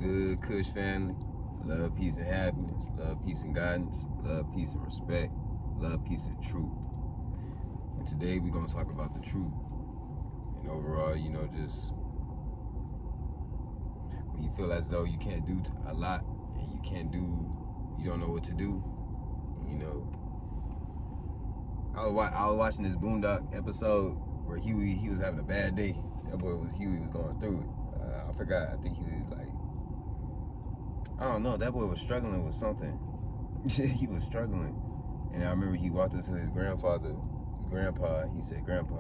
good, Kush family? Love, peace, and happiness. Love, peace, and guidance. Love, peace, and respect. Love, peace, and truth. And today we're going to talk about the truth. And overall, just when you feel as though you can't do a lot and you don't know what to do, I was watching this Boondock episode where he was having a bad day. That boy Huey was going through it. I forgot. I think he was like, I don't know. That boy was struggling with something. He was struggling, and I remember he walked into his grandpa. He said, "Grandpa,"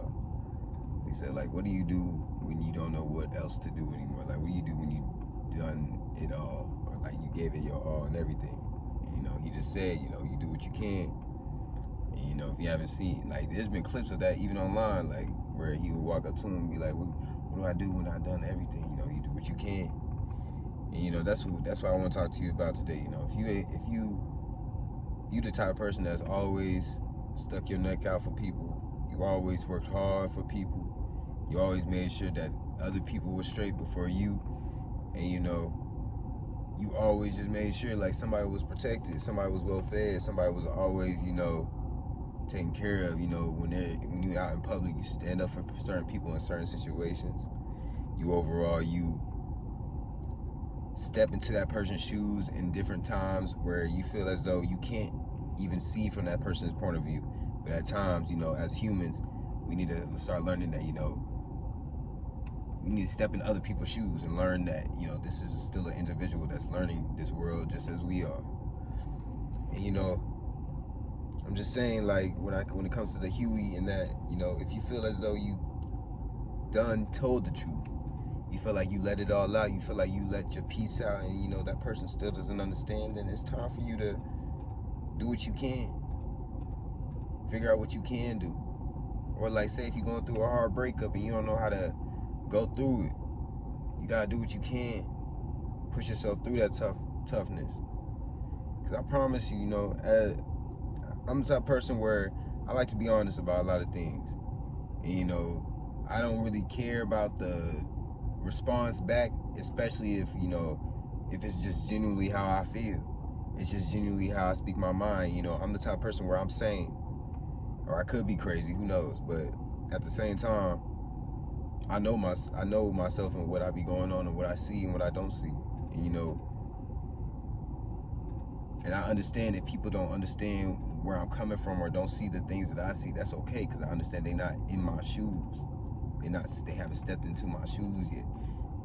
he said, like, "What do you do when you don't know what else to do anymore? Like, what do you do when you done it all, or like you gave it your all and everything?" And, he just said, you do what you can. And, if you haven't seen, like, there's been clips of that even online, like where he would walk up to him and be like, what do I do when I've done everything? You do what you can. And that's what I want to talk to you about today. If you the type of person that's always stuck your neck out for people, you always worked hard for people, you always made sure that other people were straight before you, and you always just made sure like somebody was protected, somebody was well fed, somebody was always taken care of. When you're out in public, you stand up for certain people in certain situations. You step into that person's shoes in different times where you feel as though you can't even see from that person's point of view. But at times, as humans, we need to start learning that, we need to step in other people's shoes and learn that, this is still an individual that's learning this world just as we are. And, I'm just saying, like, when it comes to the Huey and that, if you feel as though you done told the truth, you feel like you let it all out, you feel like you let your piece out, and that person still doesn't understand, then it's time for you to do what you can. Figure out what you can do. Or like, say if you're going through a hard breakup and you don't know how to go through it, you gotta do what you can. Push yourself through that toughness. Because I promise you, I'm the type of person where I like to be honest about a lot of things. And, I don't really care about the response back, especially if it's just genuinely how I feel. It's just genuinely how I speak my mind. I'm the type of person where I'm sane, or I could be crazy, who knows? But at the same time, I know myself and what I be going on and what I see and what I don't see. And I understand if people don't understand where I'm coming from or don't see the things that I see, that's okay, because I understand they're not in my shoes. They haven't stepped into my shoes yet.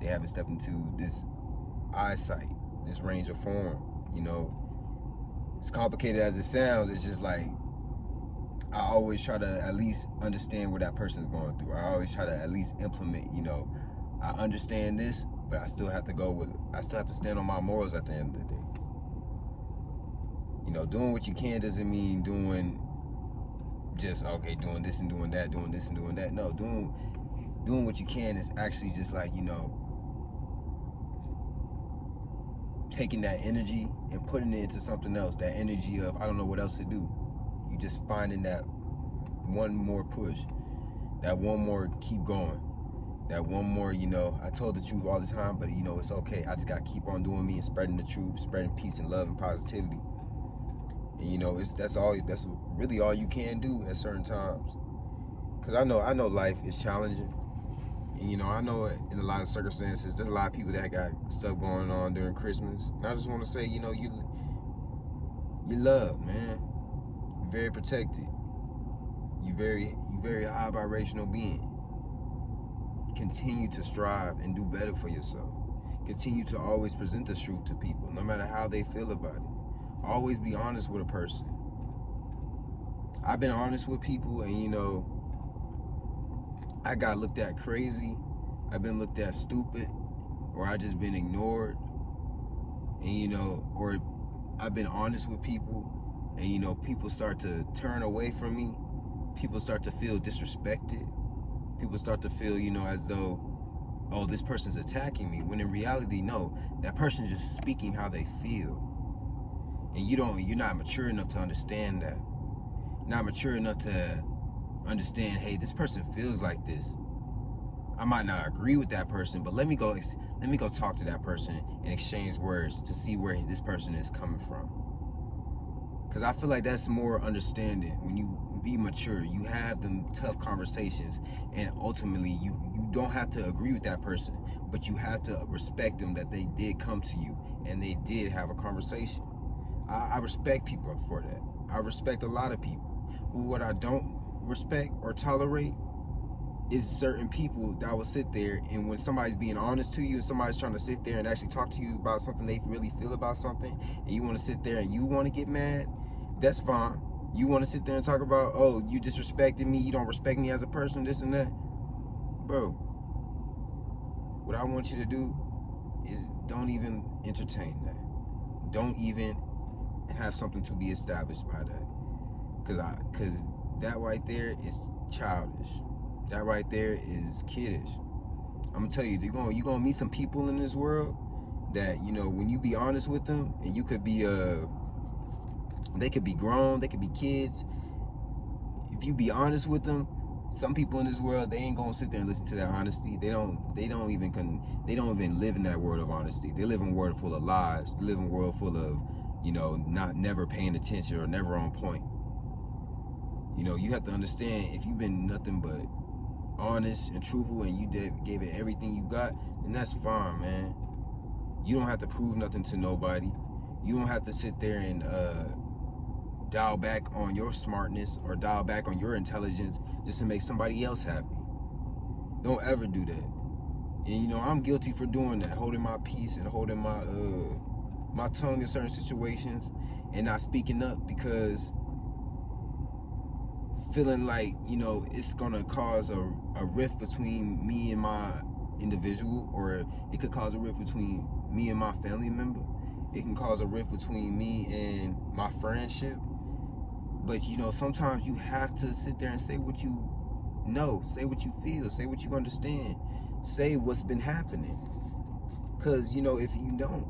They haven't stepped into this eyesight, this range of form. As complicated as it sounds, it's just like, I always try to at least understand what that person's going through. I always try to at least implement, I understand this, but I still have to stand on my morals at the end of the day. Doing what you can doesn't mean doing just, okay, doing this and doing that, doing this and doing that. No, doing what you can is actually just like, taking that energy and putting it into something else. That energy of, I don't know what else to do. You just finding that one more push, that one more keep going, that one more, I told the truth all the time, but it's okay. I just got to keep on doing me and spreading the truth, spreading peace and love and positivity. And that's really all you can do at certain times. Because I know life is challenging. And I know in a lot of circumstances, there's a lot of people that got stuff going on during Christmas. And I just want to say, you love, man. You're very protected. You're very high vibrational being. Continue to strive and do better for yourself. Continue to always present the truth to people, no matter how they feel about it. Always be honest with a person. I've been honest with people, and I got looked at crazy. I've been looked at stupid, or I just been ignored. And or I've been honest with people, and people start to turn away from me. People start to feel disrespected. People start to feel, as though, oh, this person's attacking me. When in reality, no, that person's just speaking how they feel. And you're not mature enough to understand that. Not mature enough to understand, hey, this person feels like this. I might not agree with that person, but let me let me go talk to that person and exchange words to see where this person is coming from. Because I feel like that's more understanding. When you be mature, you have them tough conversations, and ultimately you don't have to agree with that person, but you have to respect them that they did come to you and they did have a conversation. I respect people for that. I respect a lot of people. But what I don't respect or tolerate is certain people that will sit there, and when somebody's being honest to you and somebody's trying to sit there and actually talk to you about something they really feel about something, and you want to sit there and you want to get mad, that's fine. You want to sit there and talk about, oh, you disrespected me, you don't respect me as a person, this and that. Bro, what I want you to do is don't even entertain that. Don't even have something to be established by that. Because that right there is childish. That right there is kiddish. I'm gonna tell you, you're gonna meet some people in this world that, you know, when you be honest with them, and you could be they could be grown, they could be kids. If you be honest with them, some people in this world, they ain't gonna sit there and listen to that honesty. They don't even live in that world of honesty. They live in a world full of lies. They live in a world full of, you know, never paying attention or never on point. You know, you have to understand, if you've been nothing but honest and truthful and you gave it everything you got, then that's fine, man. You don't have to prove nothing to nobody. You don't have to sit there and dial back on your smartness or dial back on your intelligence just to make somebody else happy. Don't ever do that. And you know, I'm guilty for doing that, holding my peace and holding my tongue in certain situations and not speaking up, because feeling like, you know, it's gonna cause a rift between me and my individual, or it could cause a rift between me and my family member. It can cause a rift between me and my friendship. But you know, sometimes you have to sit there and say what you know, say what you feel, say what you understand, say what's been happening. Because, you know, if you don't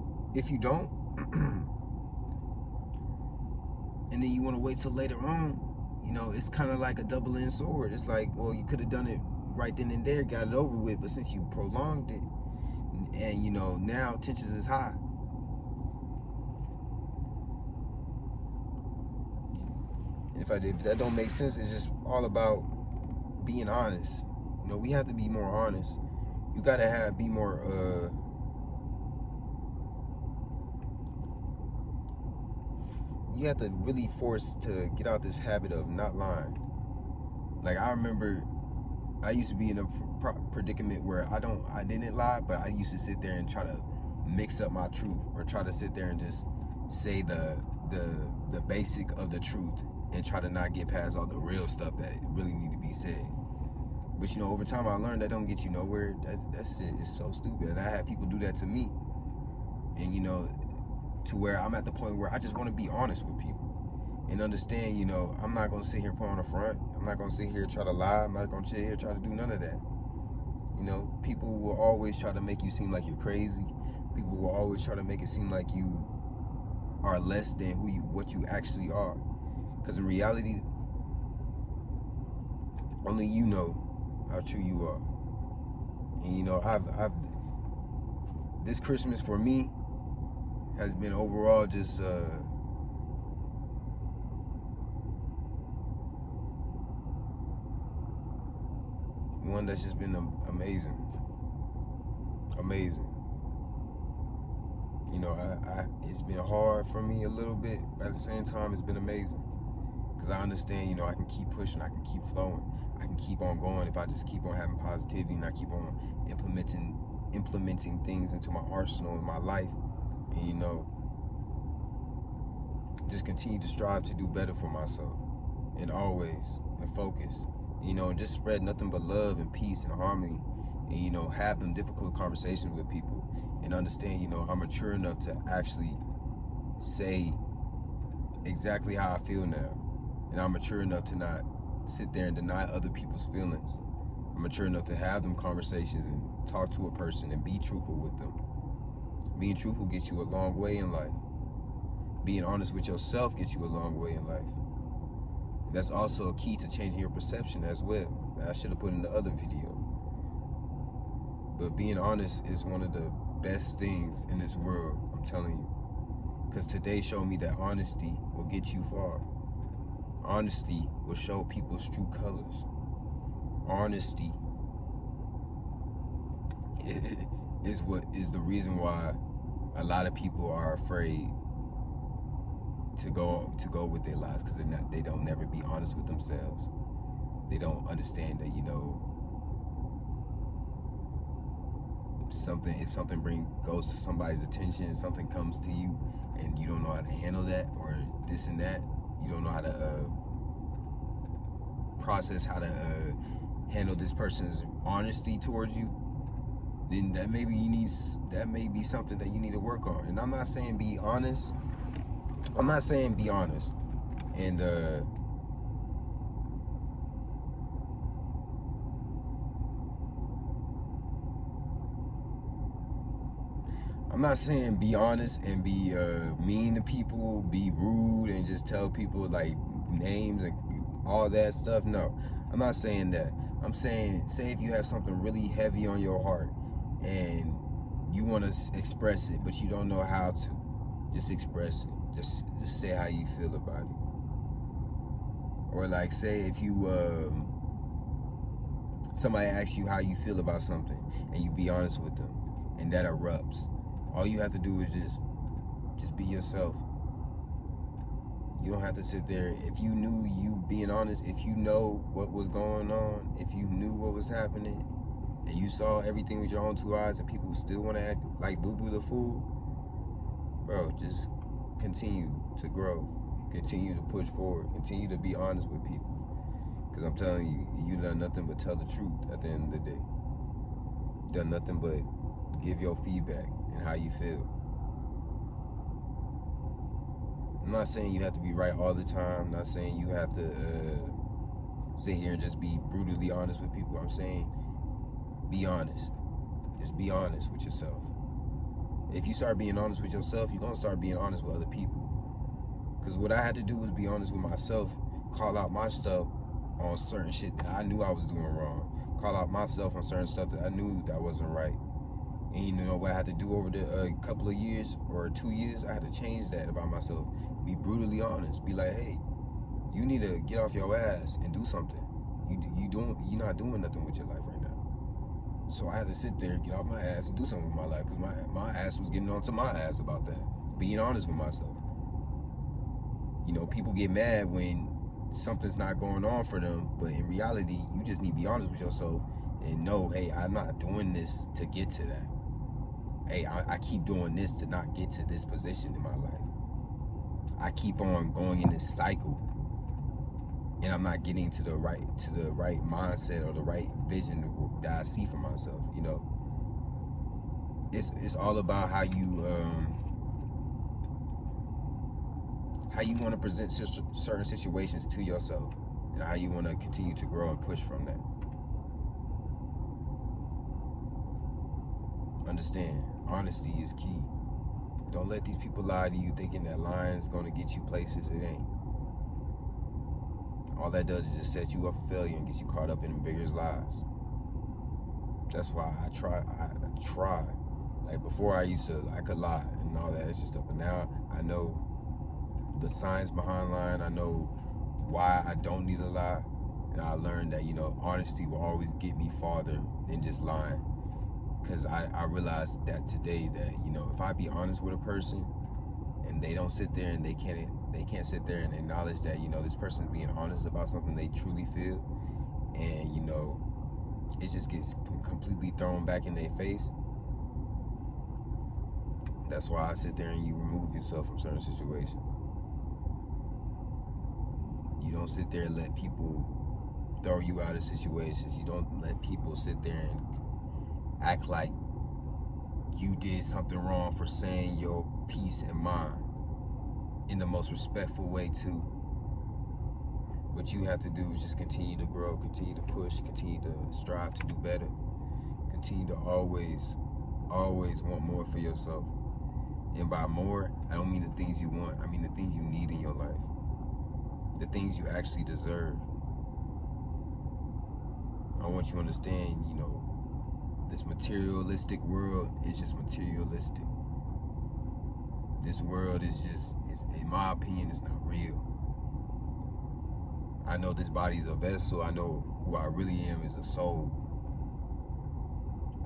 and then you want to wait till later on, you know, it's kind of like a double-edged sword. It's like, well, you could have done it right then and there, got it over with, but since you prolonged it, and you know, now tensions is high. And if that don't make sense, it's just all about being honest. You know, we have to be more honest. You gotta be more you have to really force to get out this habit of not lying. Like, I remember I used to be in a predicament where I didn't lie, but I used to sit there and try to mix up my truth, or try to sit there and just say the basic of the truth and try to not get past all the real stuff that really need to be said. But you know, over time I learned that don't get you nowhere. That shit is so stupid. And I had people do that to me. And you know, to where I'm at the point where I just want to be honest with people and understand, you know, I'm not going to sit here put on a front. I'm not going to sit here try to lie. I'm not going to sit here try to do none of that. You know, people will always try to make you seem like you're crazy. People will always try to make it seem like you are less than what you actually are. Because in reality, only you know how true you are. And you know, I've this Christmas for me has been overall just one that's just been amazing. You know, it's been hard for me a little bit, but at the same time it's been amazing, because I understand, you know, I can keep pushing, I can keep flowing, I can keep on going if I just keep on having positivity and I keep on implementing things into my arsenal in my life. And you know, just continue to strive to do better for myself, and always, and focus, you know, and just spread nothing but love and peace and harmony, and you know, have them difficult conversations with people, and understand, you know, I'm mature enough to actually say exactly how I feel now, and I'm mature enough to not sit there and deny other people's feelings. I'm mature enough to have them conversations and talk to a person and be truthful with them. Being truthful gets you a long way in life. Being honest with yourself gets you a long way in life. And that's also a key to changing your perception as well, that I should have put in the other video. But being honest is one of the best things in this world, I'm telling you. Because today showed me that honesty will get you far. Honesty will show people's true colors. Honesty is what is the reason why a lot of people are afraid to go with their lives, because they don't never be honest with themselves. They don't understand that, you know, if something goes to somebody's attention, something comes to you and you don't know how to handle that, or this and that, you don't know how to process how to handle this person's honesty towards you, then that may be something that you need to work on. And I'm not saying be honest. I'm not saying be honest. And I'm not saying be honest and be mean to people, be rude and just tell people like names and all that stuff. No, I'm not saying that. I'm saying, say if you have something really heavy on your heart and you want to express it, but you don't know how to, just express it. Just say how you feel about it. Or like, say if you somebody asks you how you feel about something and you be honest with them and that erupts, all you have to do is just be yourself. You don't have to sit there. If you knew you being honest, if you know what was going on, if you knew what was happening, and you saw everything with your own two eyes, and people still want to act like Boo Boo the Fool, bro, just continue to grow. Continue to push forward. Continue to be honest with people. Because I'm telling you, you done nothing but tell the truth at the end of the day. You done nothing but give your feedback and how you feel. I'm not saying you have to be right all the time. I'm not saying you have to sit here and just be brutally honest with people. I'm saying be honest. Just be honest with yourself. If you start being honest with yourself, you're going to start being honest with other people. Because what I had to do was be honest with myself, call out my stuff on certain shit that I knew I was doing wrong. Call out myself on certain stuff that I knew that wasn't right. And you know what I had to do over the couple of years or 2 years? I had to change that about myself. Be brutally honest. Be like, hey, you need to get off your ass and do something. You're not doing nothing with your life right now. So I had to sit there, get off my ass and do something with my life, because my ass was getting onto my ass about that. Being honest with myself. You know, people get mad when something's not going on for them, but in reality, you just need to be honest with yourself and know, hey, I'm not doing this to get to that. Hey, I keep doing this to not get to this position in my life. I keep on going in this cycle, and I'm not getting to the right mindset or the right vision that I see for myself. You know, it's all about how you want to present certain situations to yourself, and how you want to continue to grow and push from that. Understand, honesty is key. Don't let these people lie to you thinking that lying's going to get you places. It ain't. All that does is just set you up for failure and get you caught up in the bigger lies. That's why I try. Like before I could lie and all that extra stuff. But now I know the science behind lying. I know why I don't need to lie. And I learned that, you know, honesty will always get me farther than just lying. Because I realized that today that, you know, if I be honest with a person and they don't sit there and they can't sit there and acknowledge that, you know, this person's being honest about something they truly feel, and, you know, it just gets completely thrown back in their face. That's why I sit there and you remove yourself from certain situations. You don't sit there and let people throw you out of situations. You don't let people sit there and act like you did something wrong for saying your peace and mind in the most respectful way too. What you have to do is just continue to grow, continue to push, continue to strive to do better, continue to always want more for yourself. And by more, I don't mean the things you want, I mean the things you need in your life, the things you actually deserve. I want you to understand, you know, this materialistic world is just materialistic. This world is just, in my opinion, it's not real. I know this body is a vessel. I know who I really am is a soul.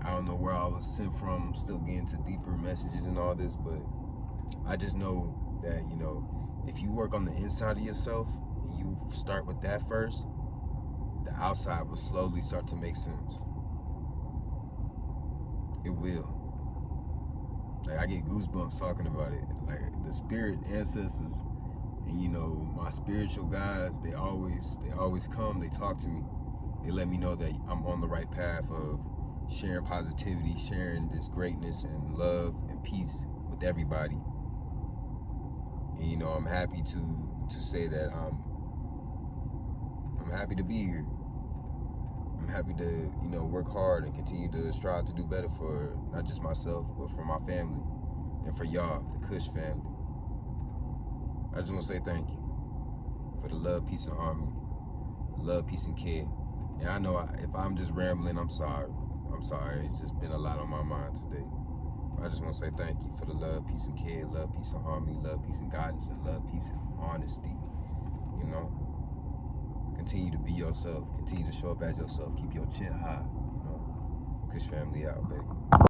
I don't know where I was sent from. I'm still getting to deeper messages and all this, but I just know that, you know, if you work on the inside of yourself and you start with that first, the outside will slowly start to make sense. It will. Like, I get goosebumps talking about it. Like, the spirit ancestors and, you know, my spiritual guides, they always come, they talk to me. They let me know that I'm on the right path of sharing positivity, sharing this greatness and love and peace with everybody. And, you know, I'm happy to say that I'm happy to be here. I'm happy to, you know, work hard and continue to strive to do better for not just myself, but for my family and for y'all, the Kush family. I just want to say thank you for the love, peace, and harmony, love, peace, and care. And I know if I'm just rambling, I'm sorry. I'm sorry. It's just been a lot on my mind today. I just want to say thank you for the love, peace, and care, love, peace, and harmony, love, peace, and guidance, and love, peace, and honesty. You know? Continue to be yourself. Continue to show up as yourself. Keep your chin high. You know? Kush family out, baby.